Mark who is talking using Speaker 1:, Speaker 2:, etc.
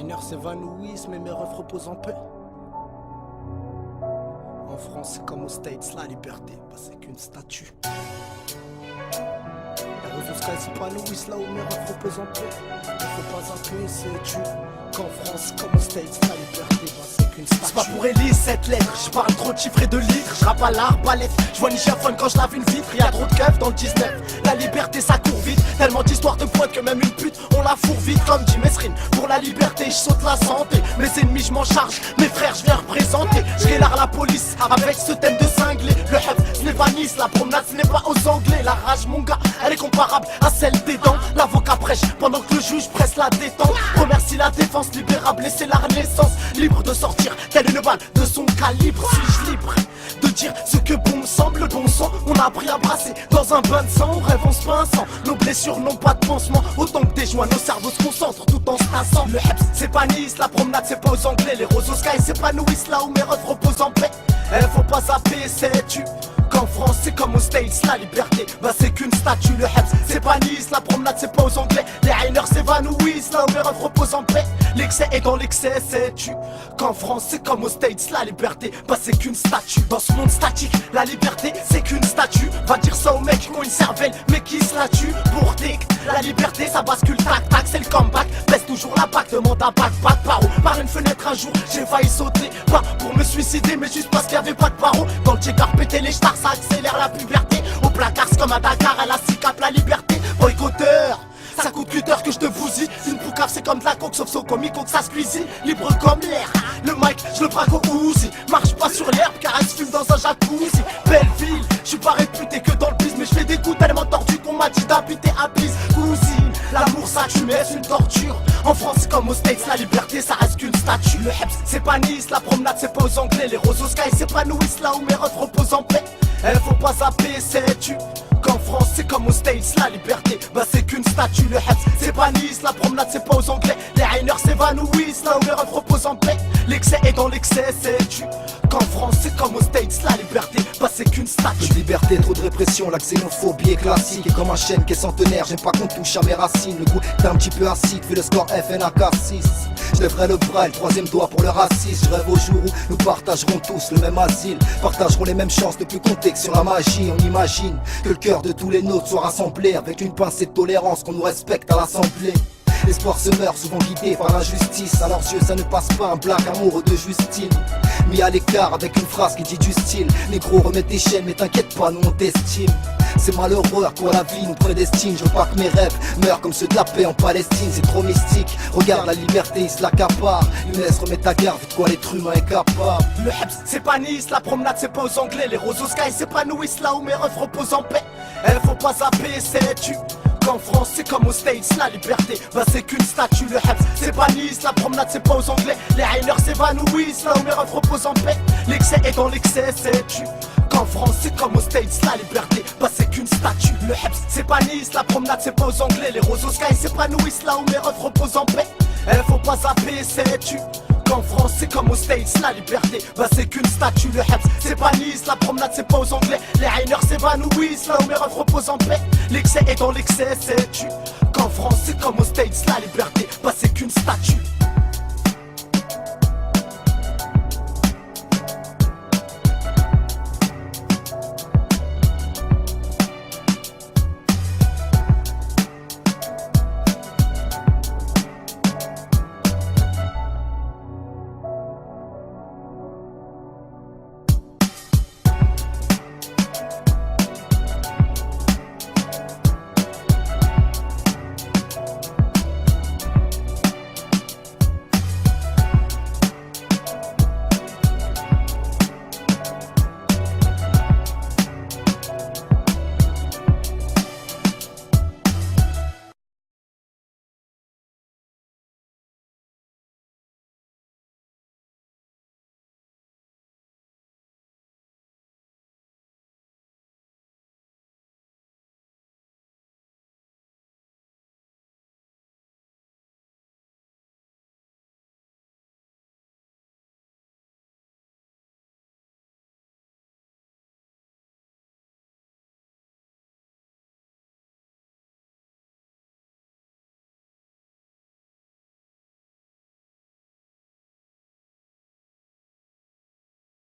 Speaker 1: mineurs s'évanouissent, mais mes refs reposent en paix. En France, c'est comme aux States, la liberté, bah, c'est qu'une statue. Les réseaux s'épanouissent là où mes refs reposent en paix. Il faut pas appuyer, c'est tu. Qu'en France, comme aux States, la liberté, bah, c'est qu'une statue.
Speaker 2: C'est pas pour Elise cette lettre, je parle trop de chiffres et de litres. Je rappe à l'arbalète, je vois Nichiaphone quand je lave une vitre. Y'a trop de keufs dans le 19. La liberté ça court vite, tellement d'histoires de pointe que même une pute on la fourre vite. Comme dit Mesrine, pour la liberté je saute la santé. Mes ennemis je m'en charge, mes frères je viens représenter. Je guélarde la police avec ce thème de cinglé. Le hub ce n'est pas Nice, la promenade ce n'est pas aux Anglais. La rage mon gars, elle est comparable à celle des dents. L'avocat prêche pendant que le juge presse la détente. Remercie la défense libérable, laissez la renaissance. Libre de sortir, telle une balle de son calibre. Suis-je libre de dire ce que bon me semble? Le bon sang, on a appris à brasser dans un bain de sang. On rêve en se pinçant, nos blessures n'ont pas de pansement. Autant que des joints, nos cerveaux se concentrent tout en se tassant. Le Heps, c'est pas Nice, la promenade c'est pas aux Anglais. Les roses au sky s'épanouissent là où mes refs reposent en paix. Faut pas zapper, sais-tu qu'en France c'est comme aux States, la liberté, bah c'est qu'une statue. Le Heps, c'est pas Nice, la promenade c'est pas aux Anglais. Les hainers s'évanouissent là où mes refs reposent en paix. L'excès est dans l'excès, sais-tu qu'en France c'est comme aux States, la liberté, bah c'est qu'une statue. Dans ce monde statique, la liberté c'est qu'une statue. Va dire ça aux mecs qui ont une cervelle mais qui se la tuent. Pour tic, la liberté ça bascule tac tac, c'est le comeback. Baisse toujours la bac, demande un bac paro. Par une fenêtre un jour j'ai failli sauter, pas pour me suicider mais juste parce qu'il y avait pas de barreaux. Dans le check-up péter les stars ça accélère la puberté. Au placard c'est comme à Dakar, à la CICAP la liberté. Boycotteur, ça coûte cutter que je te bousille. Une poucave c'est comme de la coke sauf so comico que ça se cuisine. Libre comme l'air, le mic je le braque au Uzi. Marche pas sur l'herbe car elle se fume dans un jacuzzi. Belle ville, je suis pas réputé que dans le biz. Mais je fais des coups tellement tordus qu'on m'a dit d'habiter à Bise. Cousine, l'amour ça tue mais c'est une torture. En France c'est comme aux States, la liberté ça reste qu'une statue. Le Heps c'est pas Nice, la promenade c'est pas aux Anglais. Les roses au sky s'épanouissent là où mes refs reposent en paix. Faut pas zapper, sais-tu qu'en France c'est comme aux States, la liberté, bah c'est qu'une statue. Le Heps c'est pas Nice, la promenade c'est pas aux Anglais. Les hainers s'évanouissent là où mes refs reposent en paix. L'excès est dans l'excès, sais-tu qu'en France c'est comme aux States, la liberté, bah c'est qu'une statue.
Speaker 3: Peu de liberté, trop de répression, la xénophobie est classique. Et comme un chêne qui est centenaire, j'aime pas qu'on touche à mes racines. Le goût est un petit peu acide, vu le score FNAK6. Je lèverai le bras et le troisième doigt pour le racisme. Je rêve au jour où nous partagerons tous le même asile, partagerons les mêmes chances de plus compter que sur la magie. On imagine que le cœur de tous les nôtres soit rassemblé avec une pincée de tolérance, qu'on nous respecte à l'assemblée. L'espoir se meurt, souvent guidé par l'injustice. À leurs yeux ça ne passe pas, un black amoureux de Justine. Mis à l'écart avec une phrase qui dit du style: négro remets tes chaînes mais t'inquiète pas, nous on t'estime. C'est malheureux à quoi la vie nous prédestine. Je veux pas que mes rêves meurent comme ceux de la paix en Palestine. C'est trop mystique, regarde la liberté, il se l'accapare. Younes remets ta garde, de quoi l'être humain est capable.
Speaker 2: Le Heps c'est pas Nice, la promenade c'est pas aux Anglais. Les roses au sky s'épanouissent là où mes refs reposent en paix. Faut pas zapper, sais-tu qu'en France c'est comme aux States, la liberté, bah c'est qu'une statue. Le Heps c'est pas Nice, la promenade c'est pas aux Anglais. Les hainers s'évanouissent là où mes refs reposent en paix. L'excès est dans l'excès, sais-tu qu'en France c'est comme aux States, la liberté, bah c'est qu'une statue. Le Heps c'est pas Nice, la promenade c'est pas aux Anglais. Les roses au sky s'épanouissent là où mes refs reposent en paix. Faut pas zapper, sais-tu qu'en France c'est comme aux States, la liberté, bah c'est qu'une statue. Le Heps c'est pas Nice, la promenade c'est pas aux Anglais. Les hainers s'évanouissent là où mes refs reposent en paix. L'excès est dans l'excès, sais-tu qu'en France c'est comme aux States, la liberté.